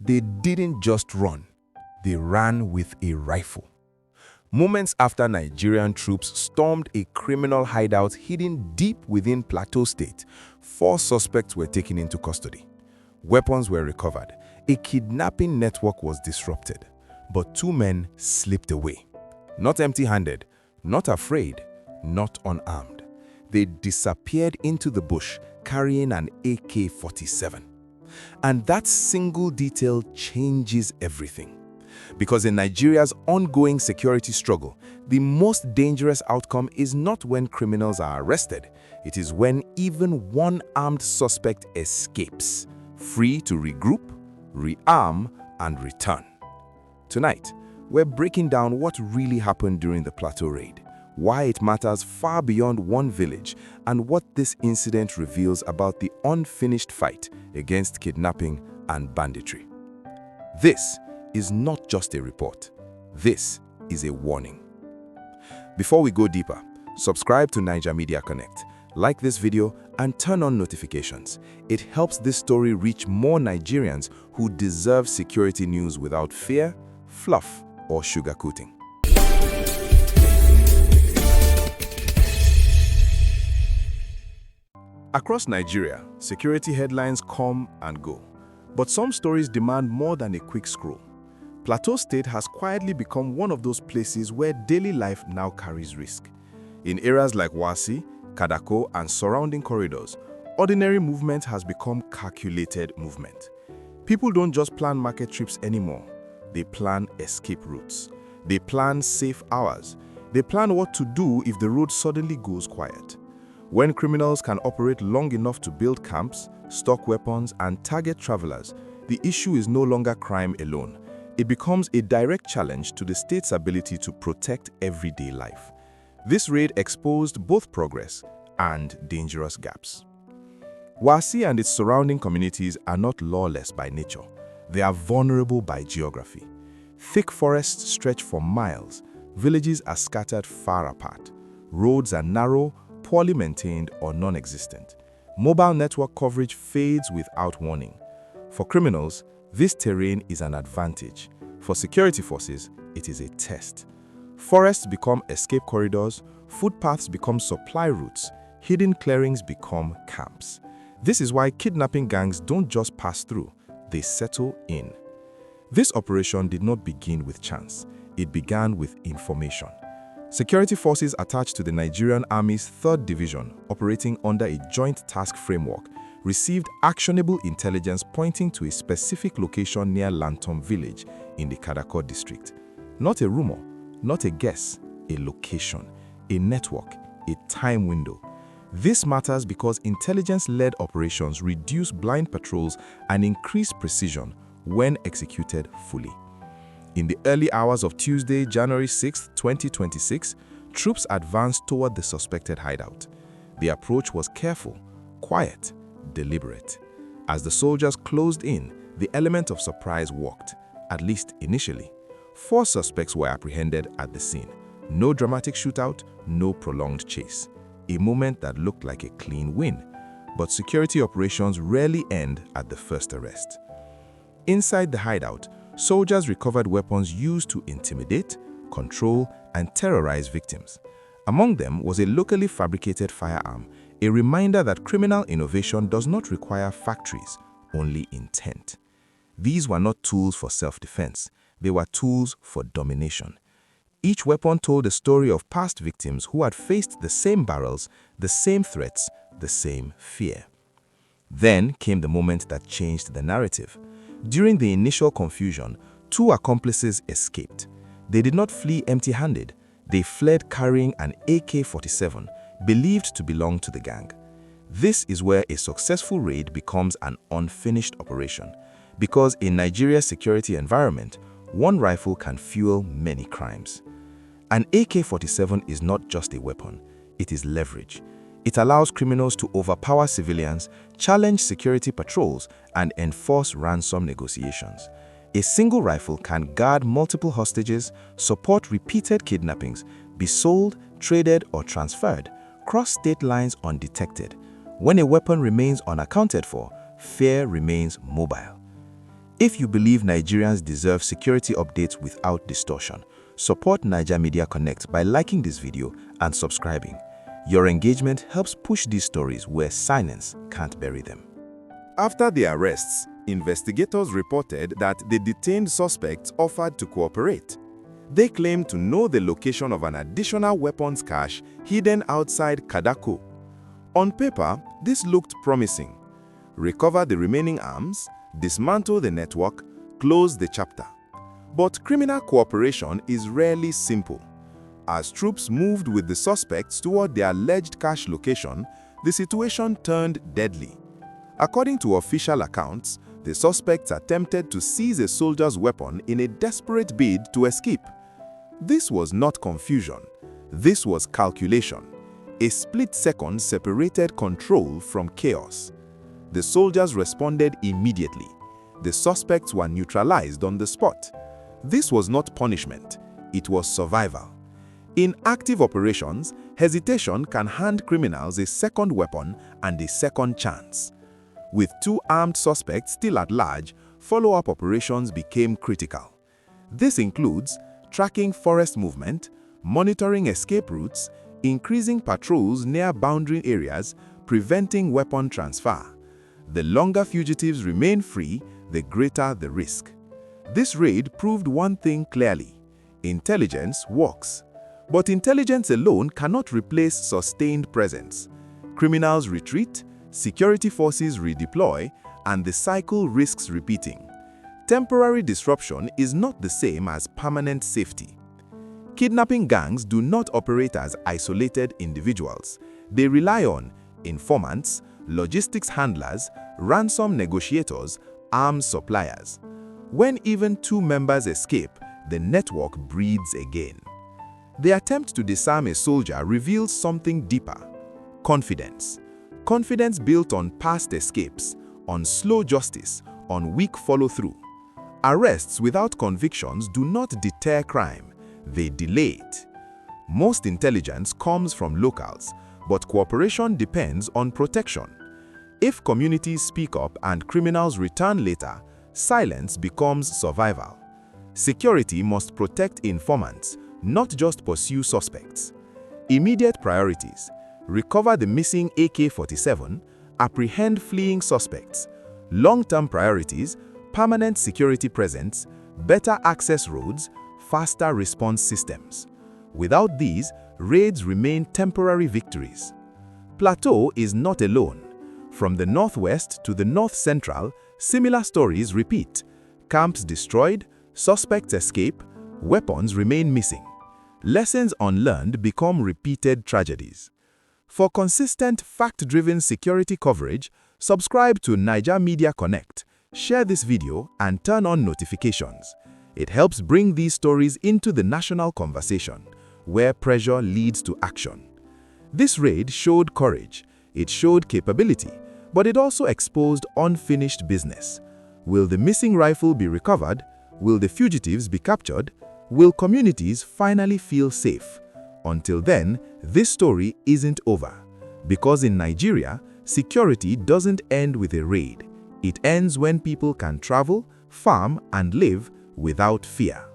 They didn't just run, they ran with a rifle. Moments after Nigerian troops stormed a criminal hideout hidden deep within Plateau State, 4 suspects were taken into custody. Weapons were recovered. A kidnapping network was disrupted. But 2 men slipped away. Not empty-handed, not afraid, not unarmed. They disappeared into the bush carrying an AK47. And that single detail changes everything. Because in Nigeria's ongoing security struggle, the most dangerous outcome is not when criminals are arrested. It is when even one armed suspect escapes, free to regroup, rearm, and return. Tonight, we're breaking down what really happened during the Plateau raid, why it matters far beyond one village, and what this incident reveals about the unfinished fight against kidnapping and banditry. This is not just a report. This is a warning. Before we go deeper, subscribe to Naija Media Connect, like this video, and turn on notifications. It helps this story reach more Nigerians who deserve security news without fear, fluff, or sugarcoating. Across Nigeria, security headlines come and go. But some stories demand more than a quick scroll. Plateau State has quietly become one of those places where daily life now carries risk. In areas like Wasi, Kadako, and surrounding corridors, ordinary movement has become calculated movement. People don't just plan market trips anymore. They plan escape routes. They plan safe hours. They plan what to do if the road suddenly goes quiet. When criminals can operate long enough to build camps, stock weapons, and target travelers, the issue is no longer crime alone. It becomes a direct challenge to the state's ability to protect everyday life. This raid exposed both progress and dangerous gaps. Wasi and its surrounding communities are not lawless by nature. They are vulnerable by geography. Thick forests stretch for miles. Villages are scattered far apart. Roads are narrow, poorly maintained, or non-existent. Mobile network coverage fades without warning. For criminals, this terrain is an advantage. For security forces, it is a test. Forests become escape corridors, footpaths become supply routes, hidden clearings become camps. This is why kidnapping gangs don't just pass through, they settle in. This operation did not begin with chance. It began with information. Security forces attached to the Nigerian Army's 3rd Division, operating under a joint task framework, received actionable intelligence pointing to a specific location near Lantom village in the Kadako district. Not a rumor, not a guess, a location, a network, a time window. This matters because intelligence-led operations reduce blind patrols and increase precision when executed fully. In the early hours of Tuesday, January 6, 2026, troops advanced toward the suspected hideout. The approach was careful, quiet, deliberate. As the soldiers closed in, the element of surprise worked, at least initially. 4 suspects were apprehended at the scene. No dramatic shootout, no prolonged chase. A moment that looked like a clean win. But security operations rarely end at the first arrest. Inside the hideout, soldiers recovered weapons used to intimidate, control, and terrorize victims. Among them was a locally fabricated firearm, a reminder that criminal innovation does not require factories, only intent. These were not tools for self-defense, they were tools for domination. Each weapon told a story of past victims who had faced the same barrels, the same threats, the same fear. Then came the moment that changed the narrative. During the initial confusion, 2 accomplices escaped. They did not flee empty-handed. They fled carrying an AK47, believed to belong to the gang. This is where a successful raid becomes an unfinished operation, because in Nigeria's security environment, one rifle can fuel many crimes. An AK47 is not just a weapon, it is leverage. It allows criminals to overpower civilians, challenge security patrols, and enforce ransom negotiations. A single rifle can guard multiple hostages, support repeated kidnappings, be sold, traded, or transferred, cross state lines undetected. When a weapon remains unaccounted for, fear remains mobile. If you believe Nigerians deserve security updates without distortion, support Naija Media Connect by liking this video and subscribing. Your engagement helps push these stories where silence can't bury them. After the arrests, investigators reported that the detained suspects offered to cooperate. They claimed to know the location of an additional weapons cache hidden outside Kadako. On paper, this looked promising. Recover the remaining arms, dismantle the network, close the chapter. But criminal cooperation is rarely simple. As troops moved with the suspects toward their alleged cache location, the situation turned deadly. According to official accounts, the suspects attempted to seize a soldier's weapon in a desperate bid to escape. This was not confusion. This was calculation. A split second separated control from chaos. The soldiers responded immediately. The suspects were neutralized on the spot. This was not punishment. It was survival. In active operations, hesitation can hand criminals a second weapon and a second chance. With 2 armed suspects still at large, follow-up operations became critical. This includes tracking forest movement, monitoring escape routes, increasing patrols near boundary areas, preventing weapon transfer. The longer fugitives remain free, the greater the risk. This raid proved one thing clearly: intelligence works. But intelligence alone cannot replace sustained presence. Criminals retreat, security forces redeploy, and the cycle risks repeating. Temporary disruption is not the same as permanent safety. Kidnapping gangs do not operate as isolated individuals. They rely on informants, logistics handlers, ransom negotiators, arms suppliers. When even 2 members escape, the network breathes again. The attempt to disarm a soldier reveals something deeper: confidence. Confidence built on past escapes, on slow justice, on weak follow-through. Arrests without convictions do not deter crime, they delay it. Most intelligence comes from locals, but cooperation depends on protection. If communities speak up and criminals return later, silence becomes survival. Security must protect informants, not just pursue suspects. Immediate priorities: recover the missing AK47, apprehend fleeing suspects. Long-term priorities: permanent security presence, better access roads, faster response systems. Without these, raids remain temporary victories. Plateau is not alone. From the northwest to the north-central, similar stories repeat. Camps destroyed, suspects escape, weapons remain missing. Lessons unlearned become repeated tragedies. For consistent, fact-driven security coverage, subscribe to Naija Media Connect, share this video, and turn on notifications. It helps bring these stories into the national conversation, where pressure leads to action. This raid showed courage, it showed capability, but it also exposed unfinished business. Will the missing rifle be recovered? Will the fugitives be captured? Will communities finally feel safe? Until then, this story isn't over. Because in Nigeria, security doesn't end with a raid. It ends when people can travel, farm, and live without fear.